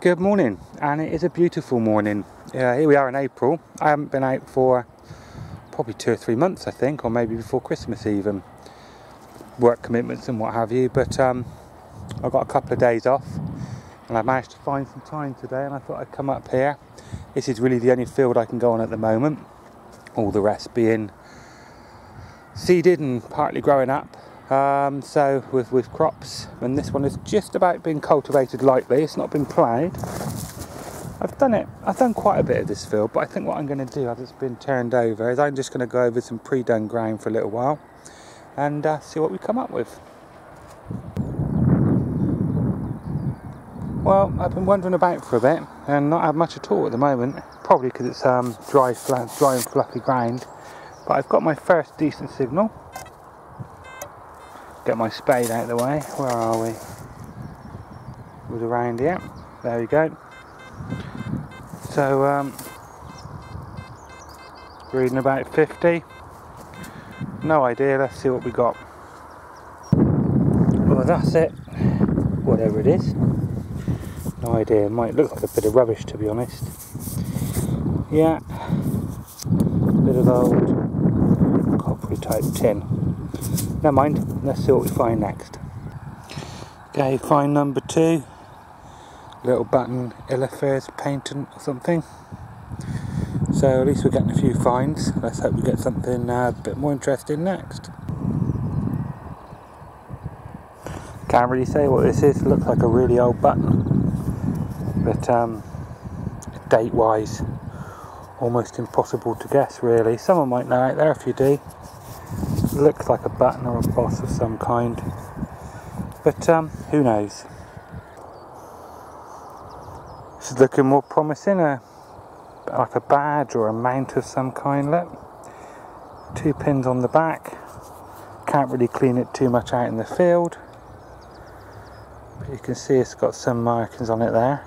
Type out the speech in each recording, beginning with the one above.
Good morning, and it is a beautiful morning. Here we are in April. I haven't been out for probably 2 or 3 months, I think, or maybe before Christmas even. Work commitments and what have you, but I've got a couple of days off and I managed to find some time today, and I thought I'd come up here. This is really the only field I can go on at the moment, all the rest being seeded and partly growing up. So with crops, and this one has just about been cultivated lightly. It's not been ploughed. I've done quite a bit of this field, but I think what I'm going to do, as it's been turned over, is I'm just going to go over some pre-done ground for a little while and see what we come up with. Well, I've been wandering about for a bit and not had much at all at the moment, probably because it's dry and fluffy ground. But I've got my first decent signal. Get my spade out of the way. Where are we? It was around here. There we go. So reading about 50. No idea. Let's see what we got. Well, that's it. Whatever it is. No idea. It might look like a bit of rubbish, to be honest. Yeah. Bit of old coppery type tin. Never mind, let's see what we find next. Okay, find number 2. Little button Illifers patent or something. So at least we're getting a few finds. Let's hope we get something a bit more interesting next. Can't really say what this is. It looks like a really old button. But date wise, almost impossible to guess really. Someone might know out there if you do. Looks like a button or a boss of some kind, but who knows. This is looking more promising, like a badge or a mount of some kind. Look, 2 pins on the back. Can't really clean it too much out in the field, but you can see it's got some markings on it there.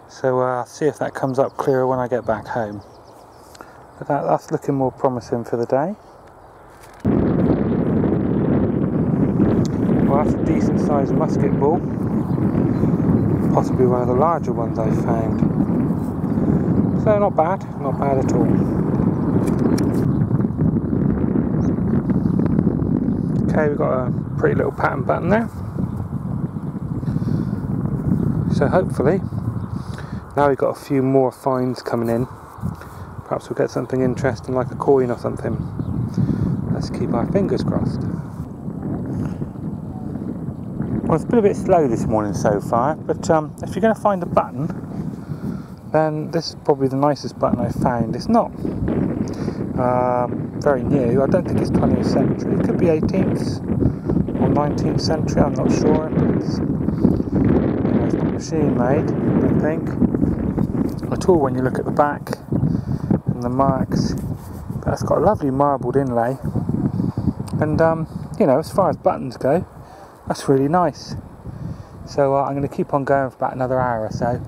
So I'll see if that comes up clearer when I get back home. But that's looking more promising for the day. Well, that's a decent sized musket ball. Possibly one of the larger ones I've found. So not bad at all. Okay, we've got a pretty little pattern button there. So hopefully, now we've got a few more finds coming in. Perhaps we'll get something interesting like a coin or something. Let's keep our fingers crossed. Well, it's been a bit slow this morning so far, but if you're going to find a button, then this is probably the nicest button I've found. It's not very new. I don't think it's 20th century. It could be 18th or 19th century, I'm not sure. But it's not machine made, I don't think, at all when you look at the back and the marks. But it's got a lovely marbled inlay, and as far as buttons go, that's really nice. So I'm going to keep on going for about another hour or so,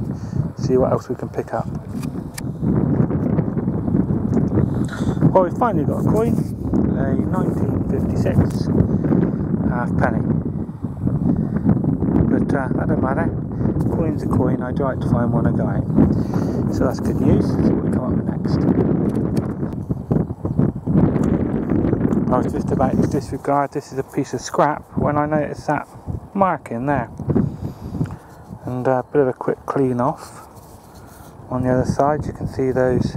see what else we can pick up. Well, we finally got a coin, a 1956 halfpenny. But that don't matter. Coin's a coin. I do like to find one I go out. So that's good news. Let's see what we come up with next. I was just about to disregard this is a piece of scrap when I noticed that marking there. And a bit of a quick clean off. On the other side you can see those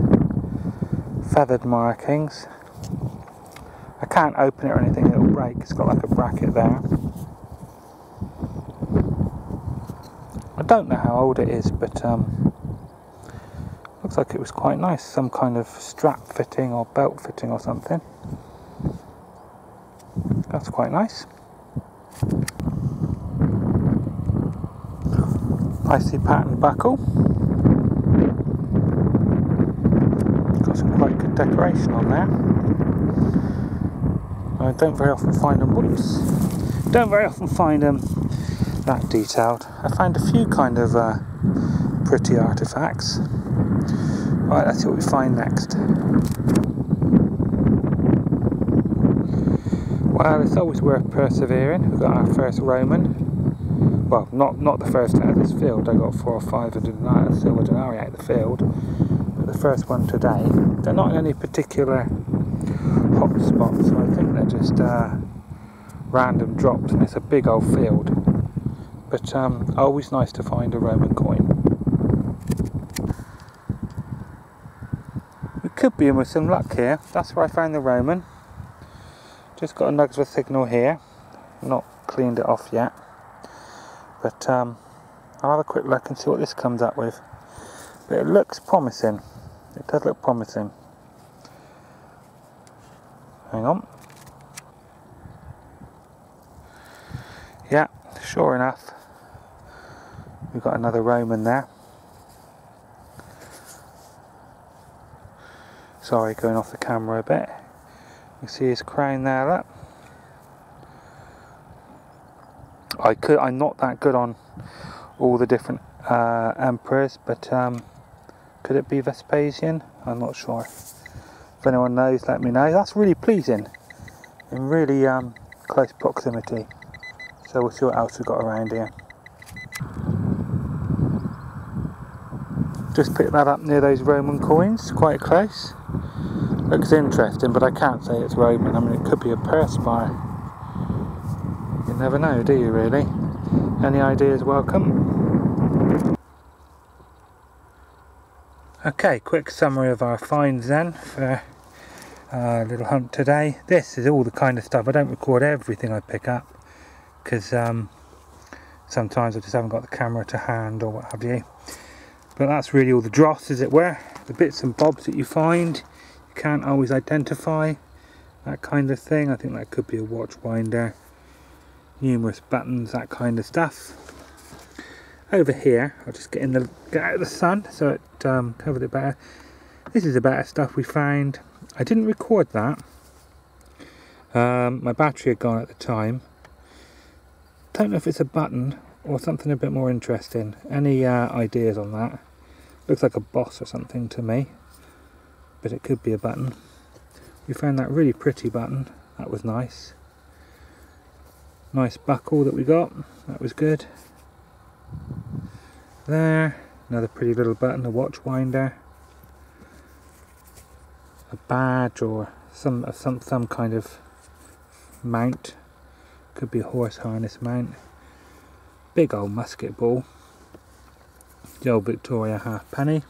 feathered markings. I can't open it or anything, it'll break. It's got like a bracket there. I don't know how old it is, but looks like it was quite nice. Some kind of strap fitting or belt fitting or something. That's quite nice. Nicely patterned buckle. Got some quite good decoration on there. I don't very often find them. Whoops! Don't very often find them that detailed. I found a few kind of pretty artifacts. Right, let's see what we find next. Well, it's always worth persevering. We've got our first Roman. Well, not the first out of this field. I got 4 or 5 silver denarii out of the field, but the first one today. They're not in any particular hot spots, so I think they're just random drops, and it's a big old field. But always nice to find a Roman coin. We could be in with some luck here. That's where I found the Roman. Just got a nugs of a signal here. Not cleaned it off yet. But I'll have a quick look and see what this comes up with. But it looks promising. It does look promising. Hang on. Yeah, sure enough. We've got another Roman there. Sorry, going off the camera a bit. You see his crown there, look. I'm not that good on all the different emperors, but could it be Vespasian? I'm not sure. If anyone knows, let me know. That's really pleasing, in really close proximity. So we'll see what else we've got around here. Just picked that up near those Roman coins, quite close. Looks interesting, but I can't say it's Roman. I mean, it could be a purse bar. You never know, do you really? Any ideas welcome? Okay, quick summary of our finds then for our little hunt today. This is all the kind of stuff. I don't record everything I pick up because sometimes I just haven't got the camera to hand or what have you. But that's really all the dross, as it were. The bits and bobs that you find, you can't always identify, that kind of thing. I think that could be a watch winder. Numerous buttons, that kind of stuff. Over here, I'll just get out of the sun so it covered it better. This is the better stuff we found. I didn't record that. My battery had gone at the time. Don't know if it's a button or something a bit more interesting. Any ideas on that? Looks like a boss or something to me, but it could be a button. We found that really pretty button. That was nice. Nice buckle that we got. That was good. There, another pretty little button, a watch winder. A badge or some kind of mount. Could be a horse harness mount. Big old musket ball. The old Victoria halfpenny.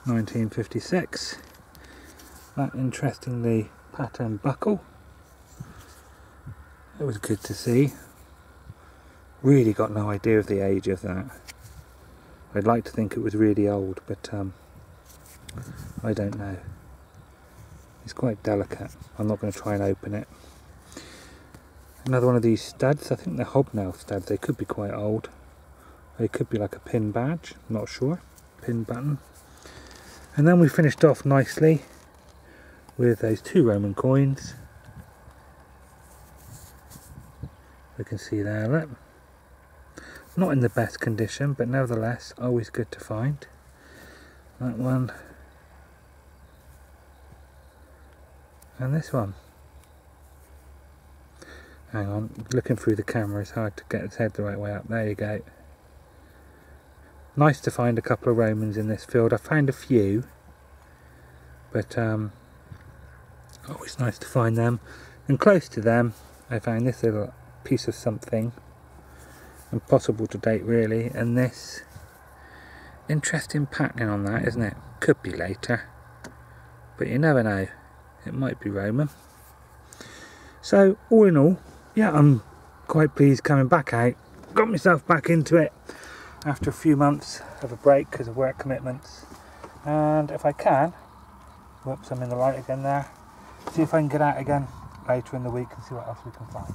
1956. That interestingly patterned buckle. It was good to see. Really got no idea of the age of that. I'd like to think it was really old, but I don't know. It's quite delicate. I'm not going to try and open it. Another one of these studs. I think they're hobnail studs. They could be quite old. They could be like a pin badge. I'm not sure. Pin button. And then we finished off nicely with those 2 Roman coins. You can see there, look. Not in the best condition, but nevertheless always good to find. That one. And this one. Hang on, looking through the camera is hard to get its head the right way up. There you go. Nice to find a couple of Romans in this field. I found a few, but always nice to find them. And close to them, I found this little piece of something. Impossible to date really, and this interesting patterning on that, isn't it? Could be later, but you never know. It might be Roman. So all in all, yeah, I'm quite pleased coming back out. Got myself back into it after a few months of a break because of work commitments, and if I can, whoops, I'm in the light again there, see if I can get out again later in the week and see what else we can find.